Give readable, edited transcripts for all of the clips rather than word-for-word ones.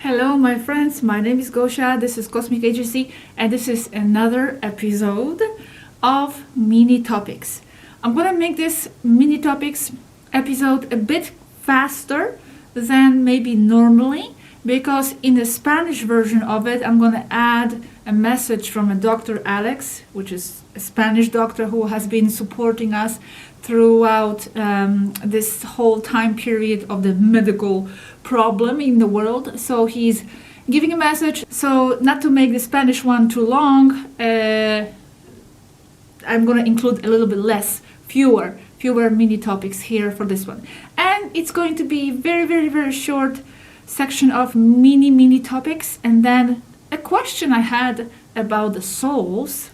Hello, my friends. My name is Gosha. This is Cosmic Agency, and this is another episode of Mini Topics. I'm going to make this Mini Topics episode a bit faster than maybe normally, because in the Spanish version of it, I'm going to add a message from a Dr. Alex, which is a Spanish doctor who has been supporting us throughout this whole time period of the medical problem in the world. So he's giving a message. So not to make the Spanish one too long, I'm going to include a little bit fewer mini topics here for this one. And it's going to be very short section of mini topics, and then a question I had about the souls,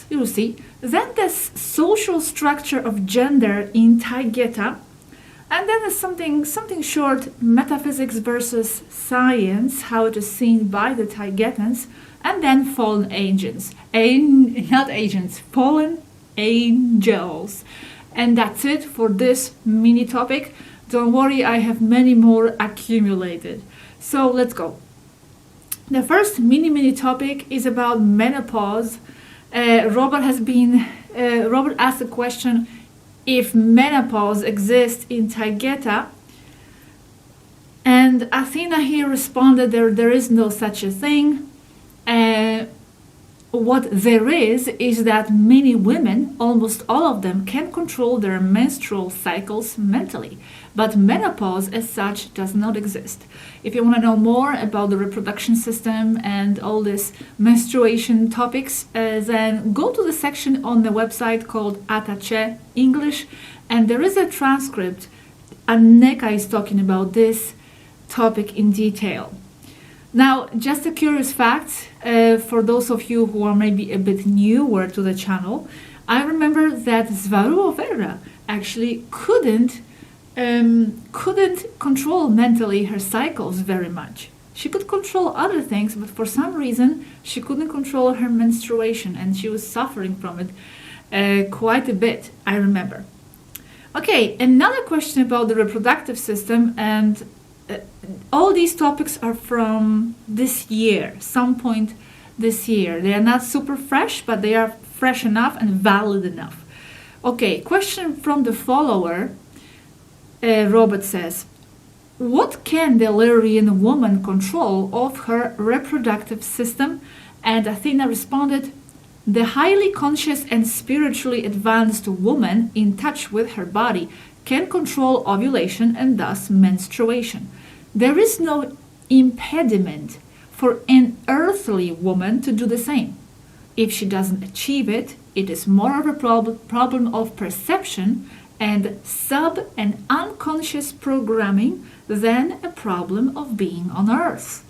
you'll see, then the social structure of gender in Taygeta, and then there's something short, metaphysics versus science, how it is seen by the Taygetans, and then fallen angels, fallen angels. And that's it for this mini topic. Don't worry, I have many more accumulated. So let's go. The first mini topic is about menopause. Robert asked a question if menopause exists in Taygeta, and Athena here responded there is no such a thing. What there is that many women, almost all of them, can control their menstrual cycles mentally, but menopause as such does not exist. If you want to know more about the reproduction system and all these menstruation topics, then go to the section on the website called Attaché English, and there is a transcript. Anneka is talking about this topic in detail. Now, just a curious fact, for those of you who are maybe a bit newer to the channel, I remember that SWARUU actually couldn't control mentally her cycles very much. She could control other things, but for some reason she couldn't control her menstruation, and she was suffering from it quite a bit, I remember. Okay, another question about the reproductive system, and all these topics are from this year, some point this year. They are not super fresh, but they are fresh enough and valid enough. Okay, question from the follower. Robert says, what can the Illyrian woman control of her reproductive system? And Athena responded, the highly conscious and spiritually advanced woman in touch with her body can control ovulation and thus menstruation. There is no impediment for an earthly woman to do the same. If she doesn't achieve it, it is more of a problem of perception and sub- and unconscious programming than a problem of being on Earth.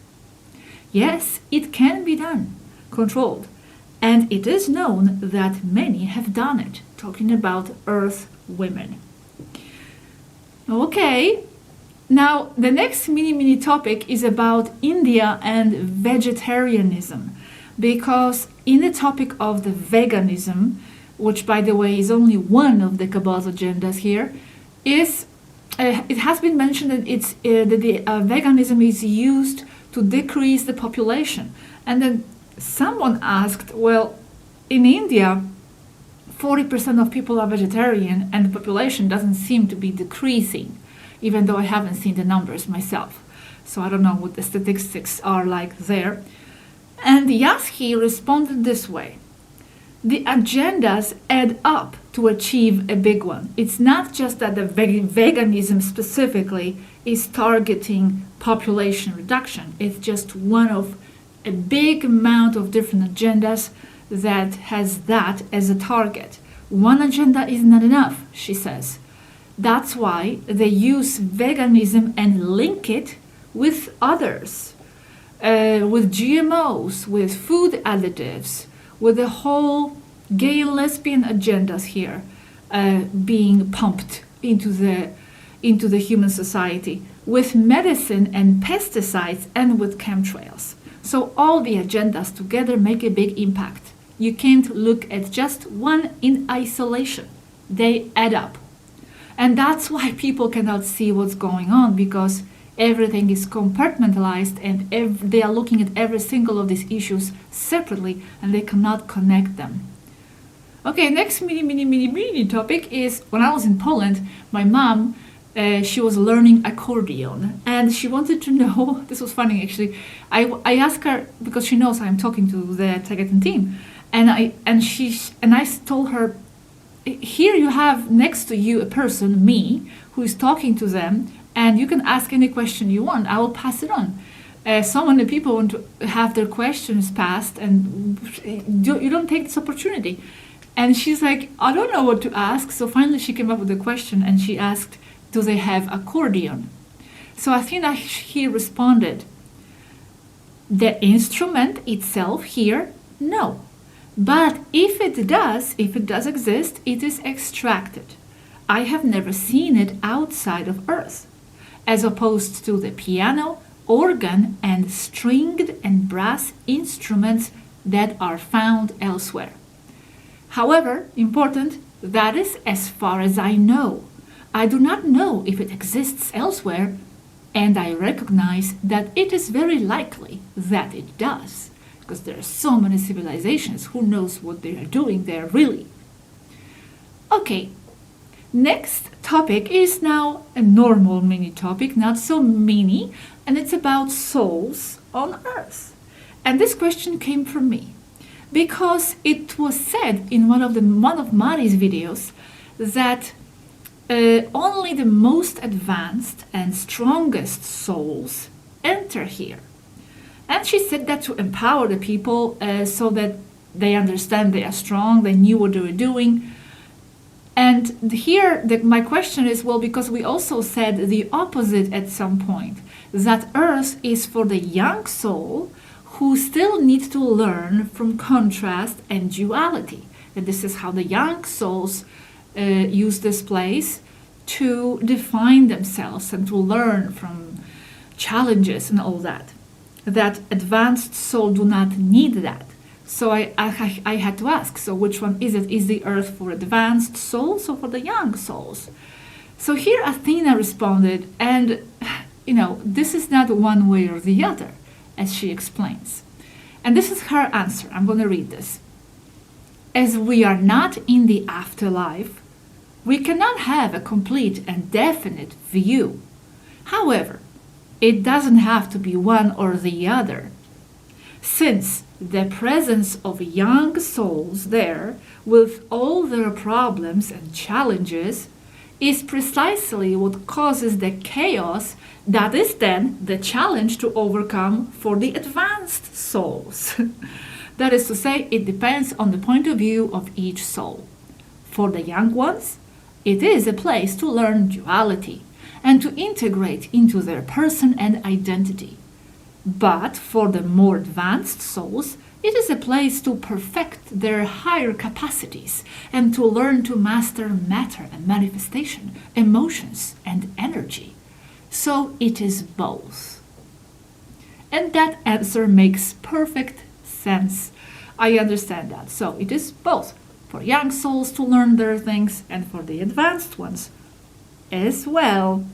Yes, it can be done, controlled, and it is known that many have done it, talking about Earth women. Okay. Now, the next mini topic is about India and vegetarianism, because in the topic of the veganism, which by the way is only one of the Kabbalah's agendas here, it has been mentioned that veganism is used to decrease the population. And then someone asked, well, in India, 40% of people are vegetarian and the population doesn't seem to be decreasing, even though I haven't seen the numbers myself. So I don't know what the statistics are like there. And Yaski responded this way. The agendas add up to achieve a big one. It's not just that the veganism specifically is targeting population reduction. It's just one of a big amount of different agendas that has that as a target. One agenda is not enough, she says. That's why they use veganism and link it with others, with GMOs, with food additives, with the whole gay and lesbian agendas here being pumped into the human society, with medicine and pesticides and with chemtrails. So all the agendas together make a big impact. You can't look at just one in isolation. They add up. And that's why people cannot see what's going on, because everything is compartmentalized and they are looking at every single of these issues separately and they cannot connect them. Okay, next mini topic is when I was in Poland, my mom, she was learning accordion and she wanted to know, this was funny actually, I asked her, because she knows I'm talking to the Taygeta team, and I told her, here you have next to you a person, me, who is talking to them, and you can ask any question you want, I will pass it on. So many people want to have their questions passed and you don't take this opportunity. And she's like, I don't know what to ask. So finally she came up with a question and she asked, do they have accordion? So Athena, he responded, the instrument itself here, no. But if it does exist, it is extracted. I have never seen it outside of Earth, as opposed to the piano, organ, and stringed and brass instruments that are found elsewhere. However, important, that is as far as I know. I do not know if it exists elsewhere, and I recognize that it is very likely that it does, because there are so many civilizations, who knows what they are doing there really. Okay, next topic is now a normal mini topic, not so mini, and it's about souls on Earth. And this question came from me, because it was said in one of Mari's videos that only the most advanced and strongest souls enter here. And she said that to empower the people so that they understand they are strong, they knew what they were doing. And here my question is, well, because we also said the opposite at some point, that Earth is for the young soul who still need to learn from contrast and duality. And this is how the young souls use this place to define themselves and to learn from challenges and all that. That advanced soul do not need that. So I had to ask, so which one is it? Is the Earth for advanced souls or for the young souls? So here Athena responded, and this is not one way or the other, as she explains. And this is her answer. I'm going to read this. As we are not in the afterlife, we cannot have a complete and definite view. However, it doesn't have to be one or the other. Since the presence of young souls there, with all their problems and challenges, is precisely what causes the chaos that is then the challenge to overcome for the advanced souls. That is to say, it depends on the point of view of each soul. For the young ones, it is a place to learn duality and to integrate into their person and identity. But for the more advanced souls, it is a place to perfect their higher capacities and to learn to master matter and manifestation, emotions and energy. So it is both. And that answer makes perfect sense. I understand that. So it is both for young souls to learn their things and for the advanced ones as well.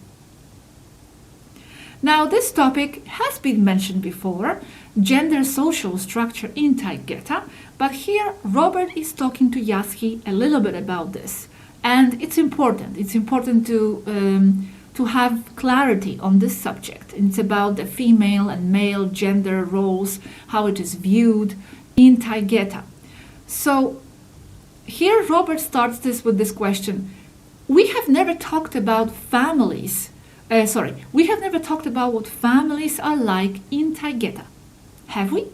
Now, this topic has been mentioned before, gender social structure in Taygeta, but here Robert is talking to Yaski a little bit about this. And it's important. It's important to have clarity on this subject. It's about the female and male gender roles, how it is viewed in Taygeta. So here Robert starts this with this question. We have never talked about families. We have never talked about what families are like in Taygeta. Have we?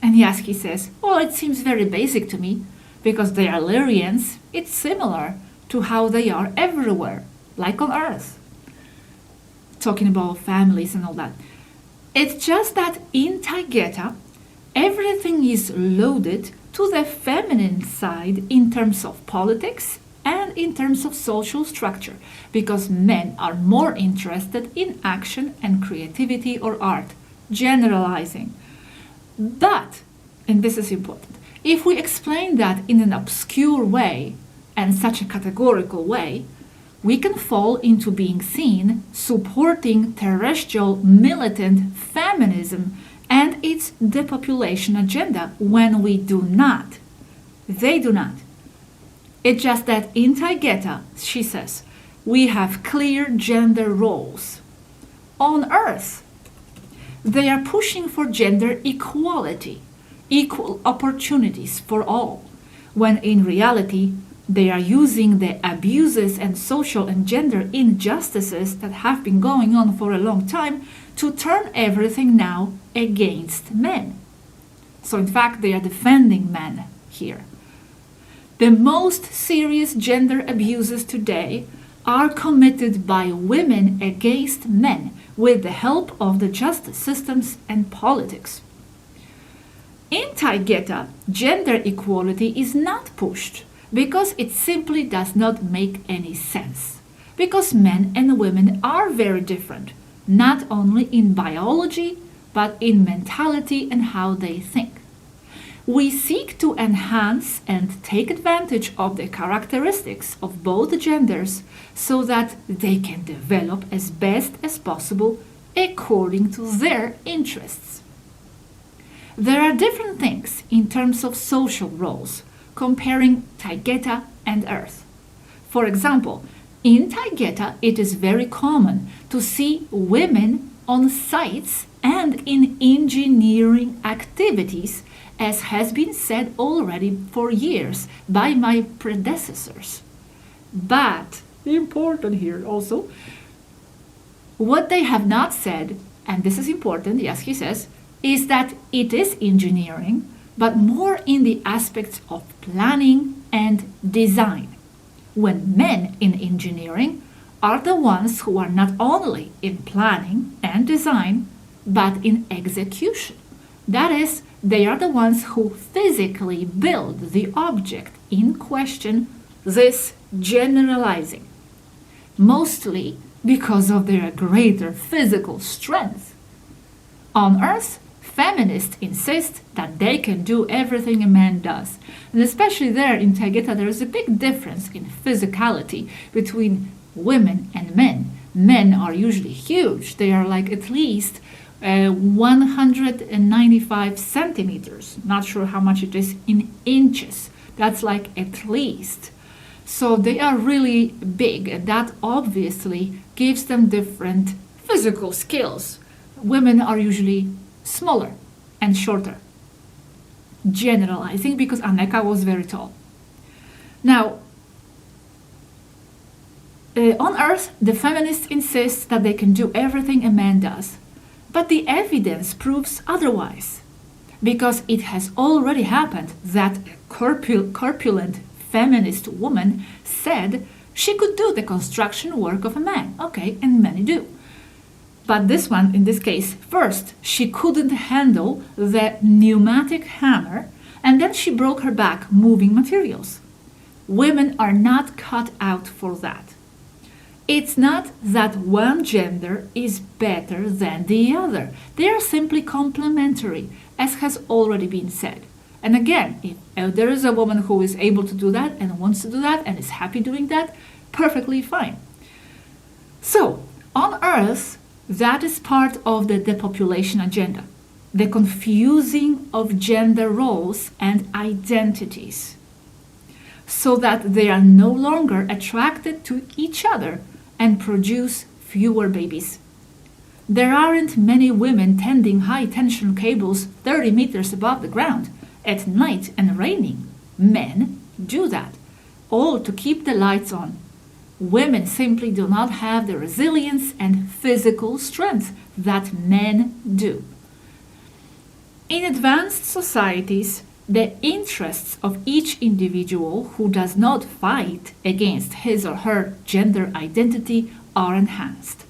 And Yaski says, well, it seems very basic to me, because they are Lyrians. It's similar to how they are everywhere, like on Earth. Talking about families and all that. It's just that in Taygeta, everything is loaded to the feminine side in terms of politics and in terms of social structure, because men are more interested in action and creativity or art, generalizing. But, and this is important, if we explain that in an obscure way and such a categorical way, we can fall into being seen supporting terrestrial militant feminism and its depopulation agenda when we do not. They do not. It's just that in Taygeta, she says, we have clear gender roles. On Earth, they are pushing for gender equality, equal opportunities for all, when in reality, they are using the abuses and social and gender injustices that have been going on for a long time to turn everything now against men. So in fact, they are defending men here. The most serious gender abuses today are committed by women against men with the help of the justice systems and politics. In Taygeta, gender equality is not pushed because it simply does not make any sense. Because men and women are very different, not only in biology, but in mentality and how they think. We seek to enhance and take advantage of the characteristics of both genders so that they can develop as best as possible according to their interests. There are different things in terms of social roles, comparing Taygeta and Earth. For example, in Taygeta, it is very common to see women on sites and in engineering activities, as has been said already for years by my predecessors. But, important here also, what they have not said, and this is important, yes, he says, is that it is engineering, but more in the aspects of planning and design. When men in engineering are the ones who are not only in planning and design, but in execution. That is, they are the ones who physically build the object in question, this generalizing, mostly because of their greater physical strength. On Earth, feminists insist that they can do everything a man does. And especially there in Taygeta, there is a big difference in physicality between women and men. Men are usually huge. They are like at least 195 centimeters. Not sure how much it is in inches. That's like at least. So they are really big, and that obviously gives them different physical skills. Women are usually smaller and shorter. Generalizing, because Anunnaki was very tall. Now, on Earth, the feminists insist that they can do everything a man does. But the evidence proves otherwise. Because it has already happened that a corpulent feminist woman said she could do the construction work of a man. Okay, and many do. But this one, in this case, first, she couldn't handle the pneumatic hammer, and then she broke her back moving materials. Women are not cut out for that. It's not that one gender is better than the other. They are simply complementary, as has already been said. And again, if there is a woman who is able to do that and wants to do that and is happy doing that, perfectly fine. So, on Earth, that is part of the depopulation agenda, the confusing of gender roles and identities, so that they are no longer attracted to each other and produce fewer babies. There aren't many women tending high-tension cables 30 meters above the ground at night and raining. Men do that, all to keep the lights on. Women simply do not have the resilience and physical strength that men do. In advanced societies, the interests of each individual who does not fight against his or her gender identity are enhanced.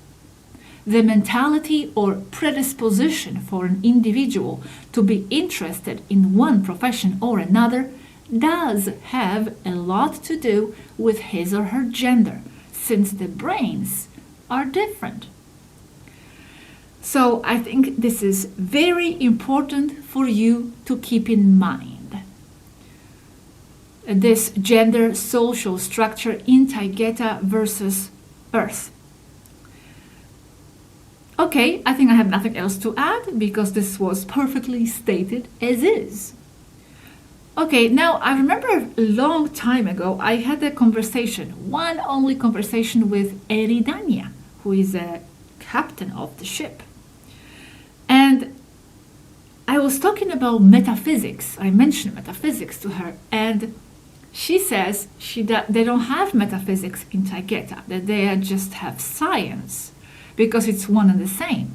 The mentality or predisposition for an individual to be interested in one profession or another does have a lot to do with his or her gender, since the brains are different. So I think this is very important for you to keep in mind. this gender social structure in Taygeta versus Earth. Okay, I think I have nothing else to add because this was perfectly stated as is. Okay, now I remember a long time ago I had a conversation, one only conversation with Eridania, who is a captain of the ship. And I was talking about metaphysics. I mentioned metaphysics to her, and she says they don't have metaphysics in Taygeta, that they just have science, because it's one and the same.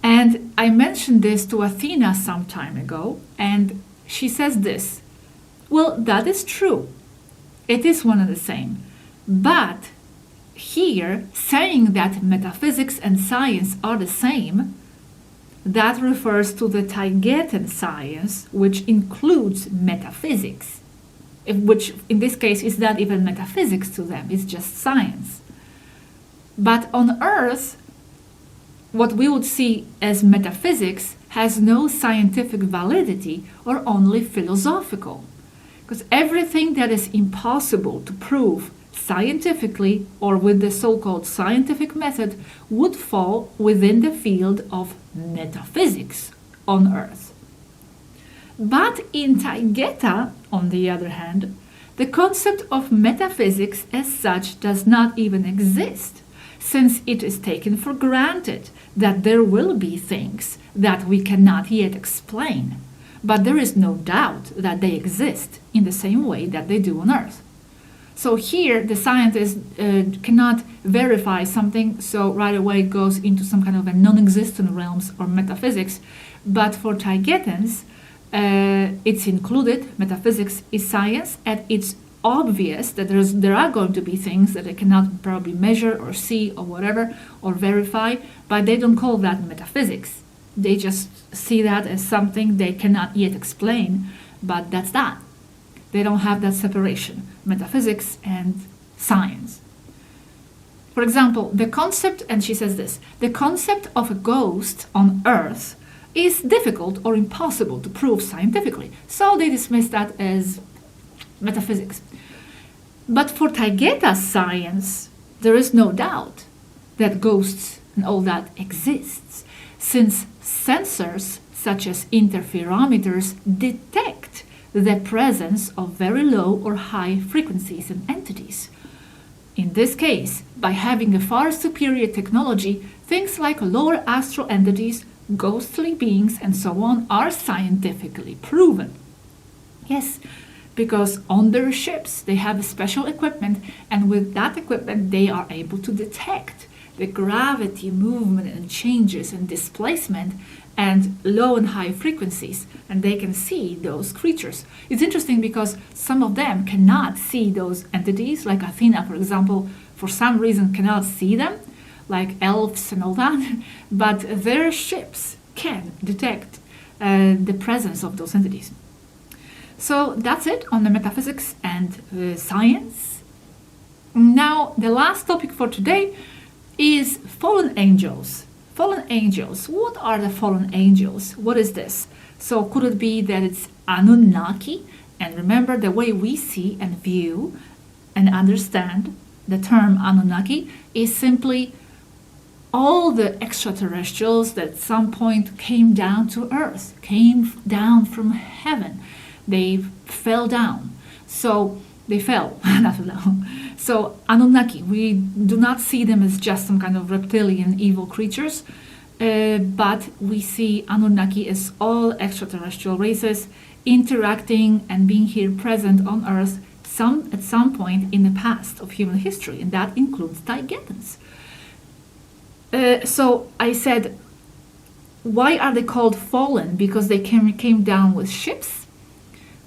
And I mentioned this to Athena some time ago, and she says this: well, that is true. It is one and the same. But here, saying that metaphysics and science are the same, that refers to the Taygetan science, which includes metaphysics, which in this case is not even metaphysics to them, it's just science. But on Earth, what we would see as metaphysics has no scientific validity or only philosophical. Because everything that is impossible to prove scientifically or with the so-called scientific method would fall within the field of metaphysics on Earth. But in Taygeta, on the other hand, the concept of metaphysics as such does not even exist, since it is taken for granted that there will be things that we cannot yet explain, but there is no doubt that they exist in the same way that they do on Earth. So here the scientist cannot verify something, so right away it goes into some kind of a non-existent realms or metaphysics, but for Taygetans it's included. Metaphysics is science, and it's obvious that there are going to be things that they cannot probably measure or see or whatever or verify, but they don't call that metaphysics. They just see that as something they cannot yet explain, but that's that. They don't have that separation, metaphysics and science. For example, the concept, and she says this, the concept of a ghost on Earth is difficult or impossible to prove scientifically, so they dismiss that as metaphysics. But for Taygeta science, there is no doubt that ghosts and all that exists, since sensors such as interferometers detect the presence of very low or high frequencies and entities. In this case, by having a far superior technology, things like lower astral entities, ghostly beings, and so on are scientifically proven. Yes, because on their ships they have special equipment, and with that equipment they are able to detect the gravity movement and changes and displacement and low and high frequencies, and they can see those creatures. It's interesting because some of them cannot see those entities, like Athena, for example, for some reason cannot see them, like elves and all that, but their ships can detect the presence of those entities. So that's it on the metaphysics and science. Now, the last topic for today is fallen angels. Fallen angels. What are the fallen angels? What is this? So could it be that it's Anunnaki? And remember, the way we see and view and understand the term Anunnaki is simply all the extraterrestrials that at some point came down to Earth, came down from heaven. They fell down. So they fell, not alone. So Anunnaki, we do not see them as just some kind of reptilian evil creatures, but we see Anunnaki as all extraterrestrial races interacting and being here present on Earth at some point in the past of human history, and that includes Taygetans. So I said, why are they called fallen? Because they came down with ships?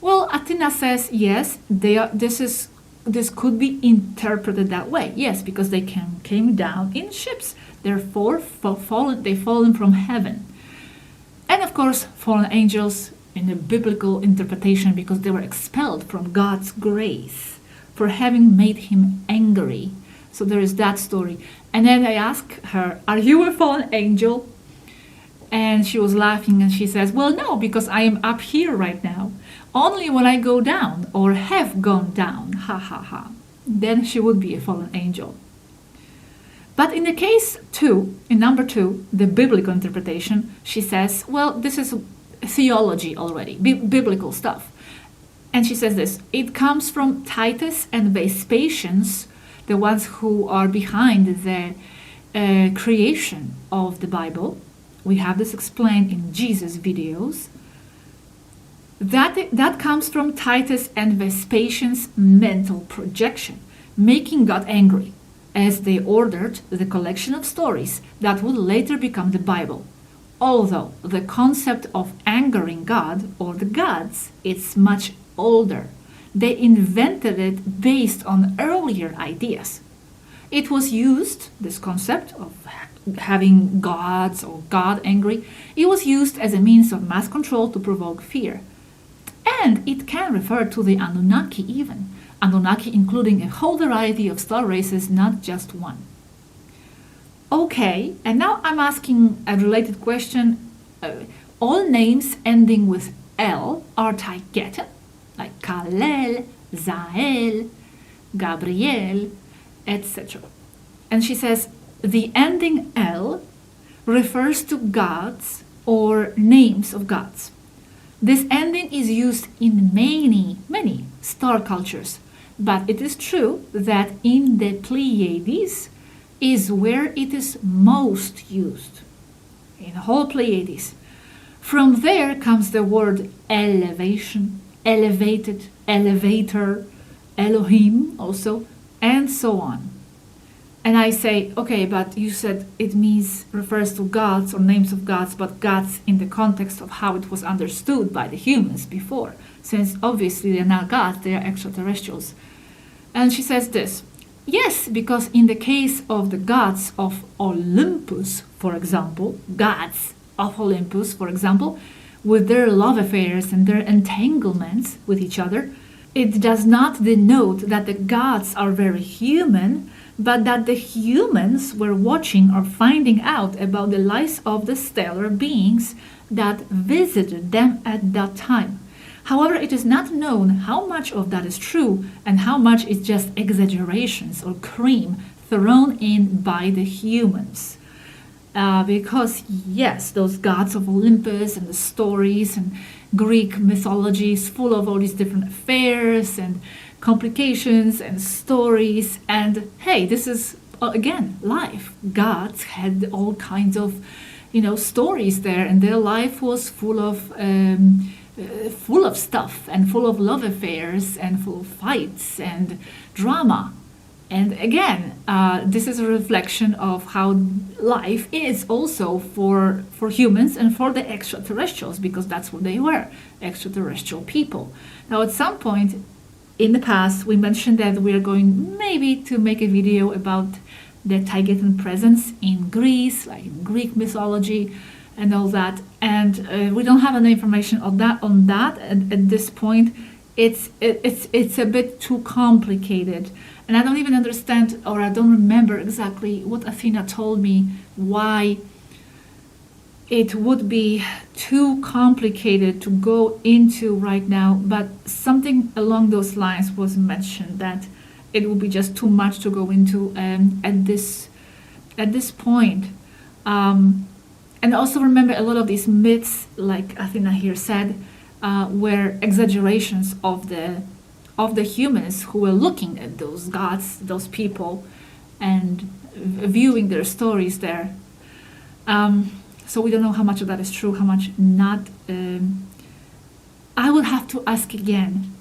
Well, Athena says yes. This could be interpreted that way. Yes, because they came down in ships. Therefore, they've fallen from heaven. And of course, fallen angels in the biblical interpretation, because they were expelled from God's grace for having made him angry. So there is that story. And then I asked her, are you a fallen angel? And she was laughing and she says, well, no, because I am up here right now. Only when I go down or have gone down, ha ha ha, then she would be a fallen angel. But in the case 2, in number 2, the biblical interpretation, she says, well, this is theology already, biblical stuff. And she says this, it comes from Titus and Vespasians, the ones who are behind the creation of the Bible. We have this explained in Jesus' videos. That comes from Titus and Vespasian's mental projection, making God angry, as they ordered the collection of stories that would later become the Bible. Although the concept of angering God or the gods is much older. They invented it based on earlier ideas. It was used, this concept of having gods or God angry, it was used as a means of mass control to provoke fear. And it can refer to the Anunnaki even. Anunnaki including a whole variety of star races, not just one. Okay, and now I'm asking a related question. All names ending with L are Taygeta, like Kalel, Zael, Gabriel, etc. And she says the ending L refers to gods or names of gods. This ending is used in many star cultures, but it is true that in the Pleiades is where it is most used, in the whole Pleiades. From there comes the word elevation, elevated, elevator, Elohim also, and so on. And I say, okay, but you said it refers to gods or names of gods, but gods in the context of how it was understood by the humans before, since obviously they're not gods, they are extraterrestrials. And she says this, yes, because in the case of the gods of Olympus, for example, gods of Olympus, for example, with their love affairs and their entanglements with each other, it does not denote that the gods are very human, but that the humans were watching or finding out about the lives of the stellar beings that visited them at that time. However, it is not known how much of that is true and how much is just exaggerations or cream thrown in by the humans. Because, yes, those gods of Olympus and the stories and Greek mythology is full of all these different affairs and complications and stories. And hey, this is, again, life. Gods had all kinds of, stories there, and their life was full of stuff and full of love affairs and full of fights and drama. And again, this is a reflection of how life is also for humans and for the extraterrestrials, because that's what they were, extraterrestrial people. Now, at some point in the past, we mentioned that we are going maybe to make a video about the Taygetan presence in Greece, like in Greek mythology and all that. And we don't have any information on that at this point. It's a bit too complicated. And I don't even understand, or I don't remember exactly what Athena told me, why it would be too complicated to go into right now. But something along those lines was mentioned, that it would be just too much to go into at this point. And also remember a lot of these myths, like Athena here said, were exaggerations of the humans who were looking at those gods, those people, and viewing their stories there. So we don't know how much of that is true, how much not. I will have to ask again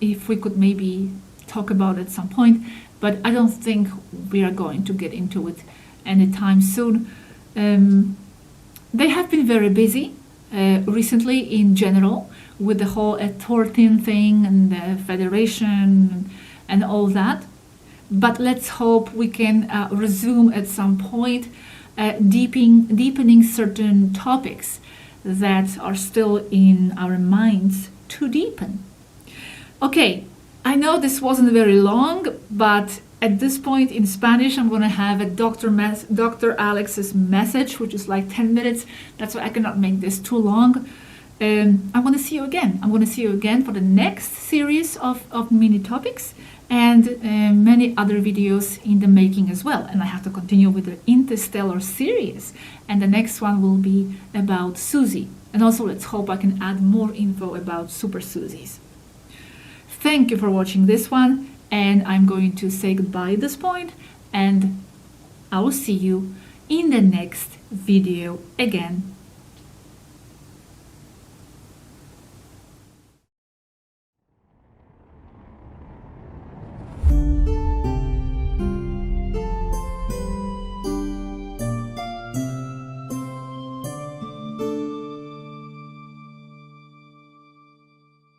if we could maybe talk about it at some point, but I don't think we are going to get into it anytime soon. They have been very busy recently in general, with the whole 13 thing and the Federation and all that. But let's hope we can resume at some point, deepening certain topics that are still in our minds to deepen. Okay, I know this wasn't very long, but at this point in Spanish, I'm going to have a Dr. Alex's message, which is like 10 minutes. That's why I cannot make this too long. I'm going to see you again. I'm going to see you again for the next series of mini topics and many other videos in the making as well. And I have to continue with the Interstellar series. And the next one will be about Susie. And also let's hope I can add more info about Super Susies. Thank you for watching this one. And I'm going to say goodbye at this point. And I will see you in the next video again